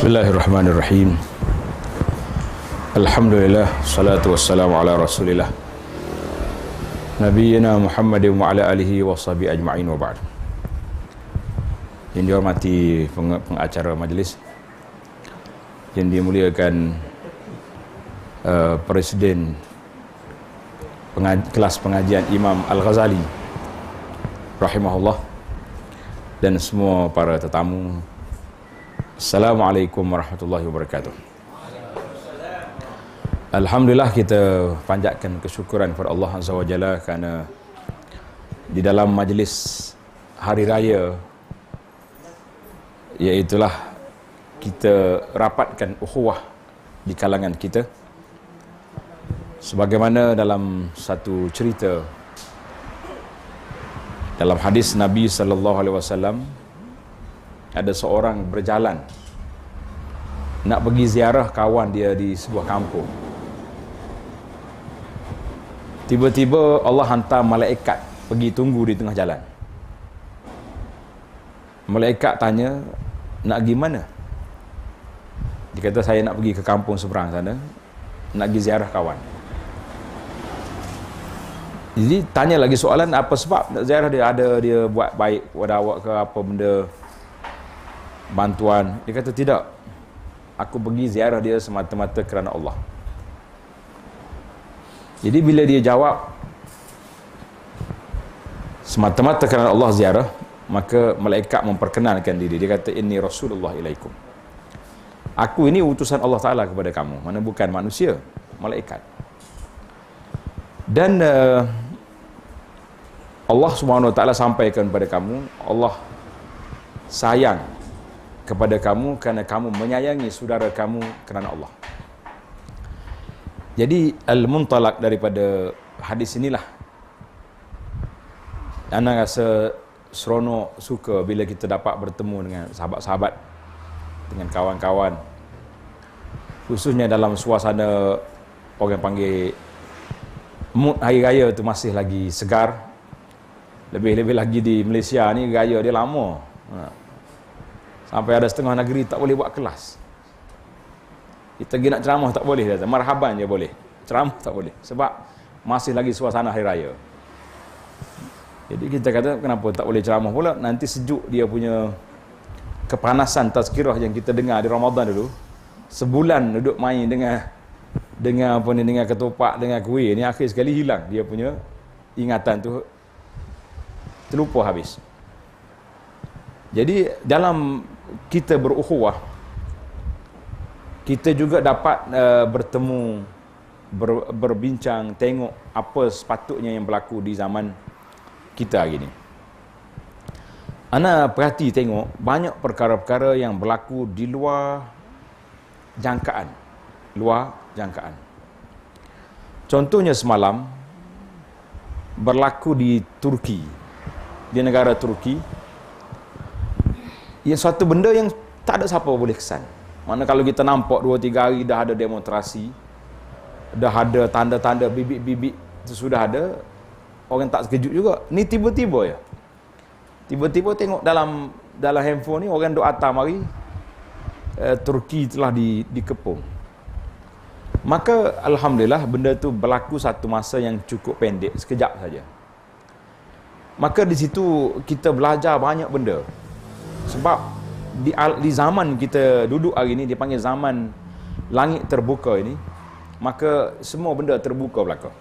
Bismillahirrahmanirrahim. Alhamdulillah, salatu wassalamu ala rasulillah Nabiyyina Muhammadin wa ala alihi wa sahbihi ajma'in wa ba'd. Yang dihormati pengacara majlis, yang dimuliakan Presiden kelas pengajian Imam Al-Ghazali rahimahullah, dan semua para tetamu, Assalamualaikum warahmatullahi wabarakatuh. Alhamdulillah, kita panjatkan kesyukuran kepada Allah Azza wa Jalla kerana di dalam majlis hari raya, iaitulah kita rapatkan ukhuwah di kalangan kita. Sebagaimana dalam satu cerita dalam hadis Nabi sallallahu alaihi wasallam, ada seorang berjalan nak pergi ziarah kawan dia di sebuah kampung. Tiba-tiba Allah hantar malaikat pergi tunggu di tengah jalan. Malaikat tanya, nak pergi mana? Dia kata, saya nak pergi ke kampung seberang sana, nak pergi ziarah kawan. Jadi tanya lagi soalan, apa sebab nak ziarah dia? Ada dia buat baik kepada awak ke apa benda, bantuan? Dia kata, tidak, aku pergi ziarah dia semata-mata kerana Allah. Jadi bila dia jawab semata-mata kerana Allah ziarah, maka malaikat memperkenalkan diri. Dia kata, inni Rasulullah ilaikum, aku ini utusan Allah Ta'ala kepada kamu. Mana bukan manusia, malaikat. Dan Allah Subhanahu Wa Ta'ala sampaikan kepada kamu, Allah sayang kepada kamu kerana kamu menyayangi saudara kamu kerana Allah. Jadi al-muntalaq daripada hadis inilah, ana rasa seronok, suka bila kita dapat bertemu dengan sahabat-sahabat, dengan kawan-kawan, khususnya dalam suasana orang panggil mood hari raya tu masih lagi segar. Lebih-lebih lagi di Malaysia ni raya dia lama. Sampai ada setengah negeri tak boleh buat kelas. Kita pergi nak ceramah tak boleh, dia kata. Marhaban je boleh, ceramah tak boleh, sebab masih lagi suasana hari raya. Jadi kita kata, kenapa tak boleh ceramah pula? Nanti sejuk dia punya kepanasan tazkirah yang kita dengar di Ramadan dulu. Sebulan duduk main dengan apa ni, dengan ketupat, dengan kuih ni, akhir sekali hilang dia punya ingatan tu, terlupa habis. Jadi dalam kita berukhuwah, kita juga dapat bertemu, berbincang, tengok apa sepatutnya yang berlaku di zaman kita hari ni. Ana perhati tengok banyak perkara-perkara yang berlaku di luar jangkaan. Contohnya semalam berlaku di Turki, di negara Turki, yang suatu benda yang tak ada siapa boleh kesan. Mana kalau kita nampak 2-3 hari dah ada demonstrasi, dah ada tanda-tanda bibit-bibit, sudah ada, orang tak sekejut juga. Ni tiba-tiba ya, tiba-tiba tengok dalam handphone ni, orang duk atas mari, Turki telah dikepung. Maka alhamdulillah benda tu berlaku satu masa yang cukup pendek, sekejap saja. Maka di situ kita belajar banyak benda. Sebab di zaman kita duduk hari ini, dipanggil zaman langit terbuka ini, maka semua benda terbuka belaka.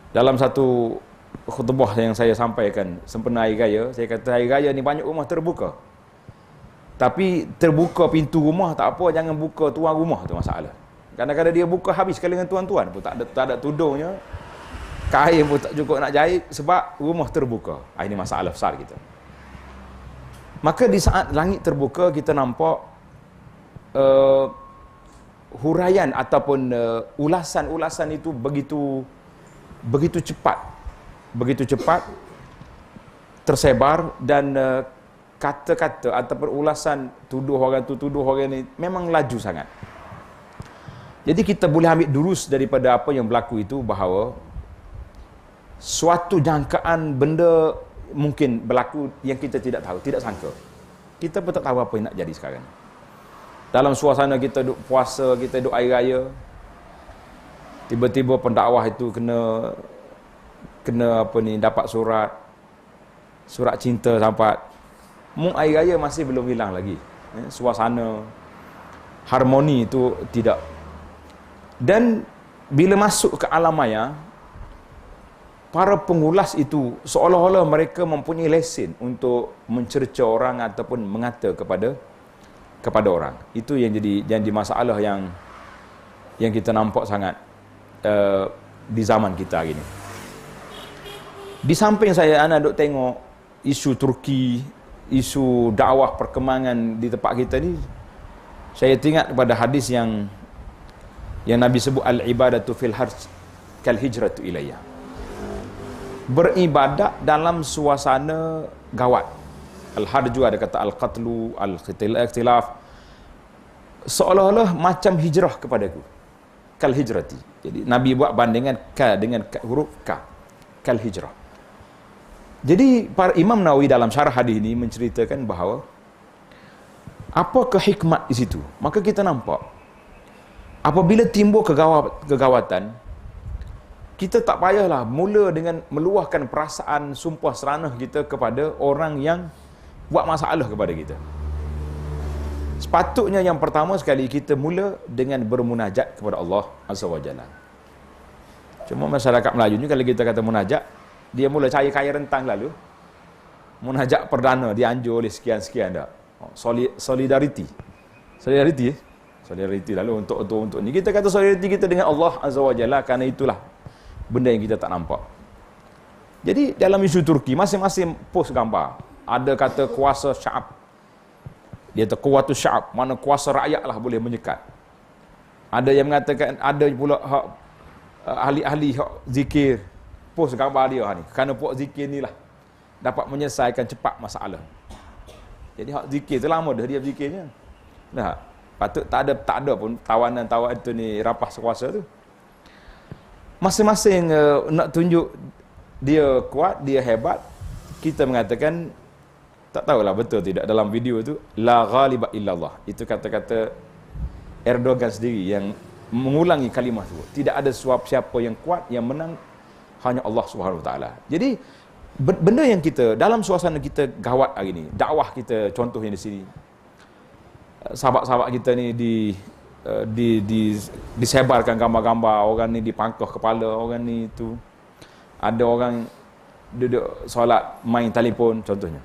Dalam satu khutbah yang saya sampaikan sempena hari raya, saya kata hari raya ni banyak rumah terbuka. Tapi terbuka pintu rumah tak apa, jangan buka tuan rumah tu masalah. Kadang-kadang dia buka habis sekali dengan tuan-tuan pun tak ada tudungnya, kain pun tak cukup nak jahit sebab rumah terbuka. Ini masalah besar kita. Maka di saat langit terbuka, kita nampak huraian ataupun ulasan-ulasan itu begitu cepat tersebar, dan kata-kata ataupun ulasan tuduh orang tu, tuduh orang ni memang laju sangat. Jadi kita boleh ambil durus daripada apa yang berlaku itu, bahawa suatu jangkaan benda mungkin berlaku yang kita tidak tahu, tidak sangka. Kita pun tak tahu apa yang nak jadi sekarang. dalam suasana kita duk puasa, kita duk air raya, tiba-tiba pendakwah itu kena apa ni, dapat surat cinta sampai air raya masih belum hilang lagi. Suasana harmoni itu tidak. Dan bila masuk ke alam maya, para pengulas itu seolah-olah mereka mempunyai lesen untuk mencerca orang ataupun mengata kepada orang. Itu yang jadi masalah yang kita nampak sangat di zaman kita hari ini. Di samping anak duk tengok isu Turki, isu dakwah perkembangan di tempat kita ni, saya teringat kepada hadis yang Nabi sebut, al-ibadatu fil harj kal hijratu ilayya. Beribadat dalam suasana gawat. Al-harju ada kata al-qatlu, al-ikhtilaf, seolah-olah macam hijrah kepadaku. Kal hijrati. Jadi Nabi buat bandingan dengan huruf ka. Kal hijrah. Jadi para Imam Nawawi dalam syarah hadis ini menceritakan bahawa apakah hikmat di situ? Maka kita nampak apabila timbul kegawatan, kita tak payahlah mula dengan meluahkan perasaan sumpah seranah kita kepada orang yang buat masalah kepada kita. Sepatutnya yang pertama sekali kita mula dengan bermunajat kepada Allah Azza wa Jalla. Cuma masyarakat Melayu ni kalau kita kata munajat, dia mula cari kaya rentang lalu. Munajat perdana dianjur oleh sekian-sekian dah. Solidariti lalu untuk ni. Kita kata solidariti kita dengan Allah Azza wa Jalla, kerana itulah benda yang kita tak nampak. Jadi dalam isu Turki, masing-masing post gambar. Ada kata kuasa sya'ab. Dia kata kuatu sya'ab, mana kuasa rakyat lah boleh menyekat. Ada yang mengatakan, ada pula ahli-ahli zikir, post gambar dia ni. Kerana puak zikir ni lah dapat menyelesaikan cepat masalah. Jadi hak zikir tu lama dah dia zikirnya. Nah, patut tak ada pun tawanan tu ni rapas kuasa tu. Masing-masing nak tunjuk dia kuat, dia hebat. Kita mengatakan, tak tahulah betul tidak dalam video tu, la ghaliba illallah. Itu kata-kata Erdogan sendiri yang mengulangi kalimah tu. Tidak ada siapa yang kuat, yang menang, hanya Allah Subhanahu Wa Taala. Jadi benda yang kita dalam suasana kita gawat hari ni, dakwah kita contohnya di sini, sahabat-sahabat kita ni disebarkan gambar-gambar orang ni dipangkah kepala, orang ni tu, ada orang duduk solat main telefon contohnya,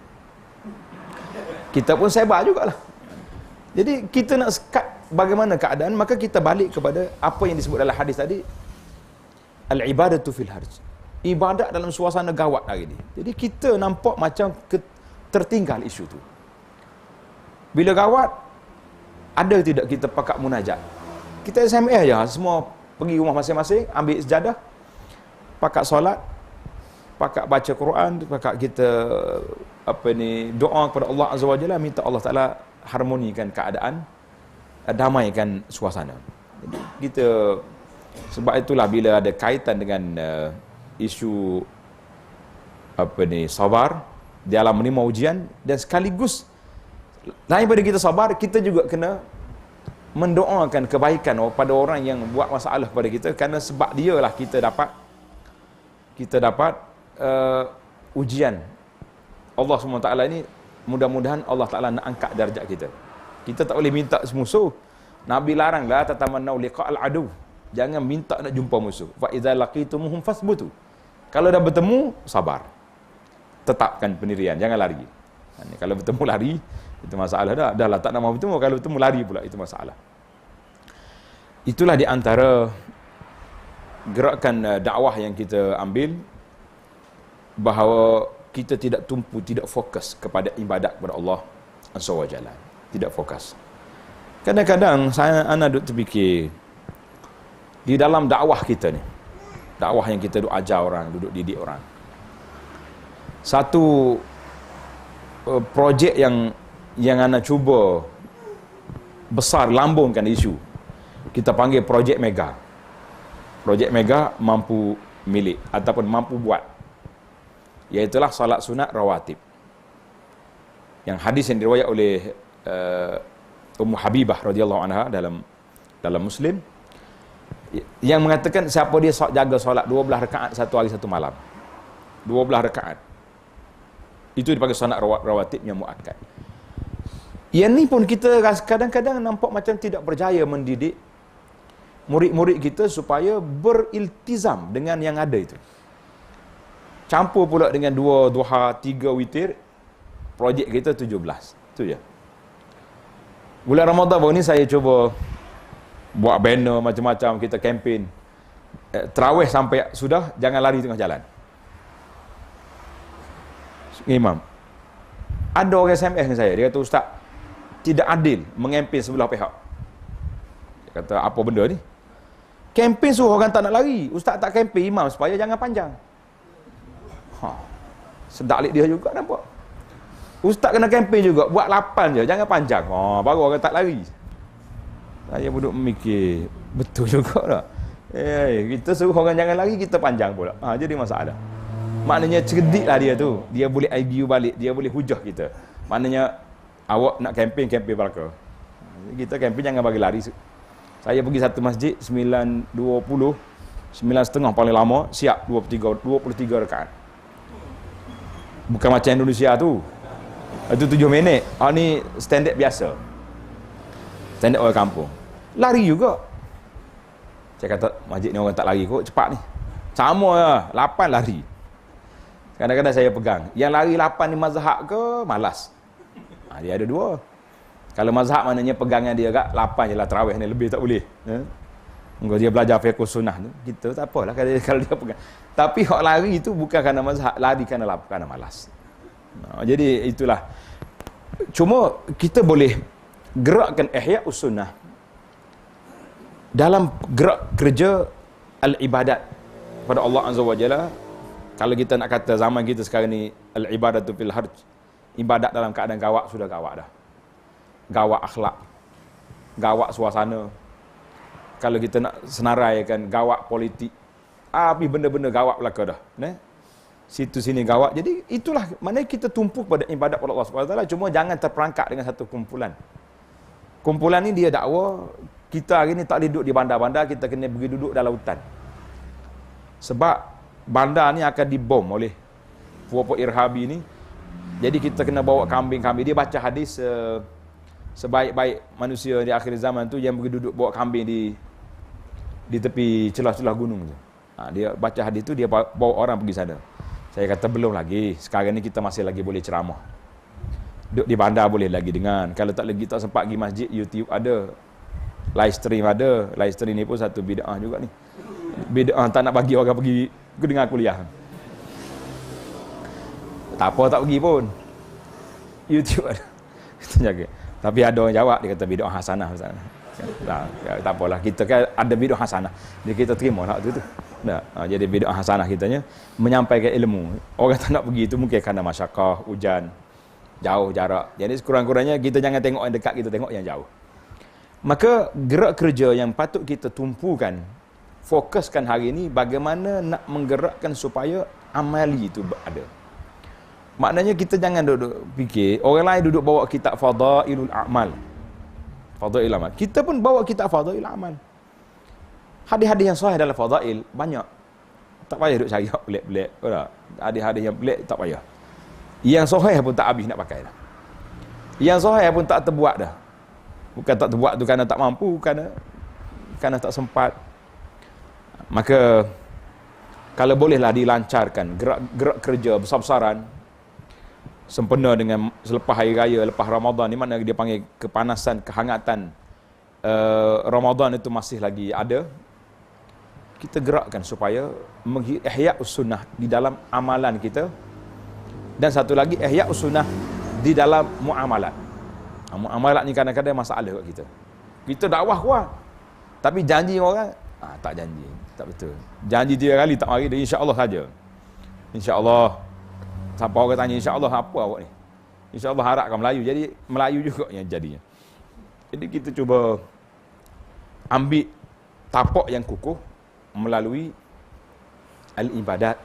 kita pun sebar jugalah. Jadi kita nak sekat bagaimana keadaan, maka kita balik kepada apa yang disebut dalam hadis tadi, al-ibadatu fil harj, ibadat dalam suasana gawat hari ni. Jadi kita nampak macam tertinggal isu tu. Bila gawat, ada tidak kita pakat munajat? Kita SMS je, semua pergi rumah masing-masing, ambil sejadah, pakat solat, pakat baca Quran, pakat kita doa kepada Allah Azza wa Jalla, minta Allah Taala harmonikan keadaan, damaikan suasana. Jadi kita, sebab itulah bila ada kaitan dengan isu sabar dalam menerima ujian, dan sekaligus daripada kita sabar, kita juga kena mendoakan kebaikan pada orang yang buat masalah kepada kita, kerana sebab dia lah kita dapat ujian. Allah SWT ni, mudah-mudahan Allah Ta'ala nak angkat darjat kita. Kita tak boleh minta musuh. Nabi larang, la tatamannau liqa'al adu, jangan minta nak jumpa musuh. Fa idza laqitumuhum fasbutu, kalau dah bertemu, sabar, tetapkan pendirian, jangan lari. Kalau bertemu lari, itu masalah dah lah, tak nak mahu bertemu. Kalau bertemu lari pula, itu masalah. Itulah di antara gerakan dakwah yang kita ambil, bahawa kita tidak tumpu, tidak fokus kepada ibadat kepada Allah Azza wa Jalla. Tidak fokus. Kadang-kadang anak duduk terfikir, di dalam dakwah kita ni, dakwah yang kita duduk ajar orang, duduk didik orang, satu projek yang anak cuba besar, lambungkan isu, kita panggil projek mega. Projek mega mampu milik ataupun mampu buat, iaitulah salat sunat rawatib. Yang hadis yang diriwayat oleh Ummu Habibah radhiyallahu anha dalam Muslim, yang mengatakan siapa dia jaga solat 12 rakaat satu hari satu malam. 12 rakaat. Itu dipanggil solat rawatib yang muakkad. Yang ni pun kita kadang-kadang nampak macam tidak berjaya mendidik murid-murid kita supaya beriltizam dengan yang ada itu. Campur pula dengan 2 duha, 3 witir, projek kita 17. Itu je. Bulan Ramadan baru ni saya cuba buat banner macam-macam, kita kempen. Tarawih sampai sudah, jangan lari tengah jalan. Imam, ada orang SMS dengan saya, dia kata, Ustaz, tidak adil mengempin sebelah pihak. Dia kata, apa benda ni? Kempen suruh orang tak nak lari, Ustaz tak kempen imam supaya jangan panjang. Sedap lik dia juga nampak. Ustaz kena kempen juga, buat 8 je, jangan panjang. Baru orang tak lari. Saya duduk memikir, betul juga tak? Kita suruh orang jangan lari, kita panjang pula. Jadi masalah. Maknanya cerdiklah dia tu. Dia boleh argue balik, dia boleh hujah kita. Maknanya awak nak kempen belaka. Kita kempen jangan bagi lari. Saya pergi satu masjid 9.20, 9.30 paling lama, siap 23 rakaat. Bukan macam Indonesia tu. Itu 7 minit. Ni standard biasa. Standard orang kampung. Lari juga. Saya kata, masjid ni orang tak lari kot, cepat ni. Sama lah, 8 lari. Kadang-kadang saya pegang. Yang lari 8 ni mazhab ke malas? Dia ada 2. Kalau mazhab maknanya pegangan dia agak 8 je lah tarawih ni, lebih tak boleh. Kalau dia belajar fiqh sunnah tu, kita tak apalah kalau dia pegang. Tapi hak lari itu bukan kerana mazhab, lari kerana malas. Jadi itulah. Cuma kita boleh gerakkan ihya sunnah dalam gerak kerja al-ibadat pada Allah Azza wa Jalla. Kalau kita nak kata zaman kita sekarang ni al-ibadatu fil harj, ibadat dalam keadaan gawak, sudah gawak dah. Gawak akhlak, gawak suasana. Kalau kita nak senaraikan, gawak politik, habis benda-benda gawak belaka dah. Situ sini gawak. Jadi itulah maknanya kita tumpu pada ibadat pada Allah Subhanahu Wa Taala. Cuma jangan terperangkap dengan satu kumpulan. Kumpulan ni dia dakwa kita hari ni tak boleh duduk di bandar-bandar, kita kena pergi duduk dalam hutan. Sebab bandar ni akan dibom oleh puak-puak irhabi ni. Jadi kita kena bawa kambing-kambing. Dia baca hadis sebaik-baik manusia di akhir zaman tu yang pergi duduk bawa kambing di tepi celah-celah gunung tu. Dia baca hadis tu, dia bawa orang pergi sana. Saya kata belum lagi. Sekarang ni kita masih lagi boleh ceramah. Duduk di bandar boleh lagi dengan. Kalau tak lagi tak sempat pergi masjid, YouTube ada. Live stream ada. Live stream ni pun satu bid'ah juga ni. Bid'ah tak nak bagi orang pergi dengar kuliah. Tak apa tak pergi pun. YouTube ada. Kita jaga. Tapi ada orang jawab, dia kata bid'ah hasanah. Tak apalah, kita kan ada bid'ah hasanah. Jadi kita terima hak tu. Jadi bid'ah hasanah kitanya menyampaikan ilmu. Orang tak nak pergi itu mungkin kerana masyarakat, hujan, jauh jarak. Jadi sekurang-kurangnya kita jangan tengok yang dekat, kita tengok yang jauh. Maka gerak kerja yang patut kita tumpukan, fokuskan hari ini bagaimana nak menggerakkan supaya amali itu ada. Maknanya kita jangan duduk fikir orang lain duduk bawa kitab Fadailul A'mal. Fadailul Amal. Kita pun bawa kitab Fadailul Amal. Hadis-hadis yang sahih dalam fadail banyak. Tak payah duduk cari pelik-pelik. Hadis-hadis yang pelik tak payah. Yang sahih pun tak habis nak pakai dah. Yang sahih pun tak terbuat dah. Bukan tak terbuat tu kerana tak mampu, kerana tak sempat. Maka kalau bolehlah dilancarkan gerak kerja besar-besaran sempena dengan selepas hari raya, lepas Ramadan ni, mana dia panggil kepanasan, kehangatan Ramadan itu masih lagi ada. Kita gerakkan supaya ihya sunnah di dalam amalan kita, dan satu lagi ihya sunnah di dalam muamalat. Muamalat ni kadang-kadang masalah kat kita. Kita dakwah kuat, tapi janji orang tak janji, tak betul. Janji 3 kali tak mari, dia insya-Allah saja. Insya-Allah. Siapa orang tanya insya-Allah apa awak ni? Insya-Allah harapkan Melayu. Jadi Melayu juga yang jadinya. Jadi kita cuba ambil tapak yang kukuh melalui al-ibadat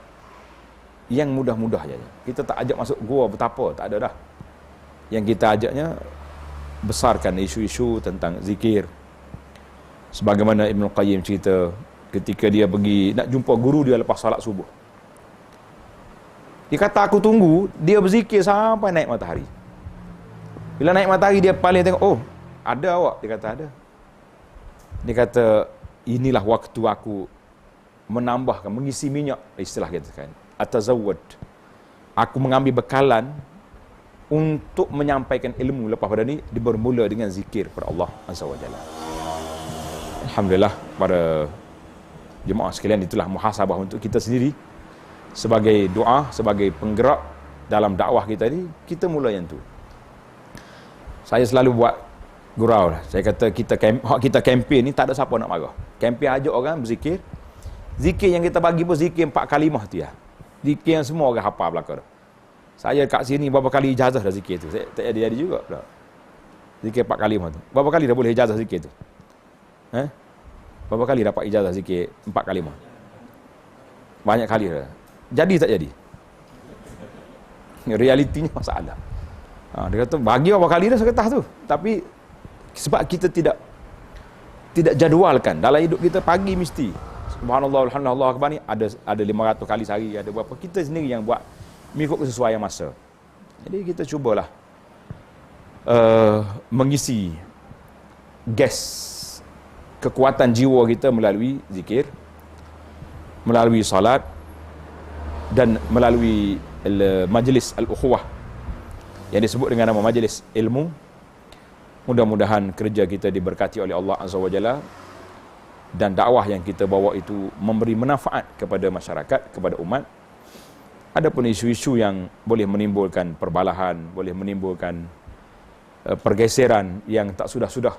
yang mudah-mudah saja. Kita tak ajak masuk gua betapa, tak ada dah. Yang kita ajaknya besarkan isu-isu tentang zikir. Sebagaimana Ibn Qayyim cerita ketika dia pergi nak jumpa guru dia lepas salat subuh. Dia kata aku tunggu dia berzikir sampai naik matahari. Bila naik matahari dia paling tengok, oh ada awak, dia kata ada. Dia kata inilah waktu aku menambahkan, mengisi minyak, istilah kita kan, atazawwad. Aku mengambil bekalan untuk menyampaikan ilmu. Lepas pada ni dia bermula dengan zikir kepada Allah Azza wa Jalla. Alhamdulillah para jemaah sekalian, itulah muhasabah untuk kita sendiri sebagai doa, sebagai penggerak dalam dakwah kita ni. Kita mula yang tu. Saya selalu buat gurau lah. Saya kata kita kempen ni tak ada siapa nak marah. Kempen ajak orang berzikir. Zikir yang kita bagi pun zikir 4 kalimah tu ya. Zikir yang semua orang hafal belaka dah. Saya kat sini berapa kali ijazah dah zikir tu. Saya tak jadi juga dah. Zikir 4 kalimah tu. Berapa kali dah boleh ijazah zikir tu? Berapa kali dapat ijazah zikir 4 kalimah? Banyak kali dah. Jadi tak jadi? Realitinya masalah. Dia kata bagi berapa kali dah saya kata tu. Tapi sebab kita tidak jadualkan dalam hidup kita, pagi mesti subhanallah alhamdulillah Allahu akbar ni ada 500 kali sehari, ada berapa, kita sendiri yang buat mengikut kesesuaian masa. Jadi kita cubalah mengisi gas kekuatan jiwa kita melalui zikir, melalui salat dan melalui majlis al-ukhuwah yang disebut dengan nama majlis ilmu. Mudah-mudahan kerja kita diberkati oleh Allah Azza wa Jalla dan dakwah yang kita bawa itu memberi manfaat kepada masyarakat, kepada umat. Adapun isu-isu yang boleh menimbulkan perbalahan, boleh menimbulkan pergeseran yang tak sudah-sudah,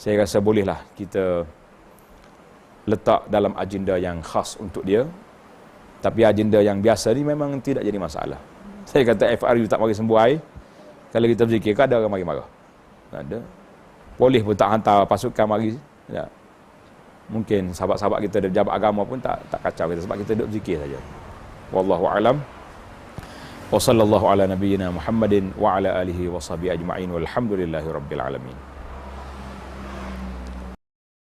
saya rasa bolehlah kita letak dalam agenda yang khas untuk dia. Tapi agenda yang biasa ni memang tidak jadi masalah. Saya kata FRU tak mari sembuh air, kalau kita berzikir kan ada orang mari marah. Tak ada. Polis pun tak hantar pasukan mari. Ya. Mungkin sahabat-sahabat kita dari jabat agama pun tak kacau kita sebab kita duduk berzikir saja. Wallahu a'lam. Wa sallallahu ala nabiyyina Muhammadin wa ala alihi wa sahbihi ajma'in walhamdulillahi rabbil alamin.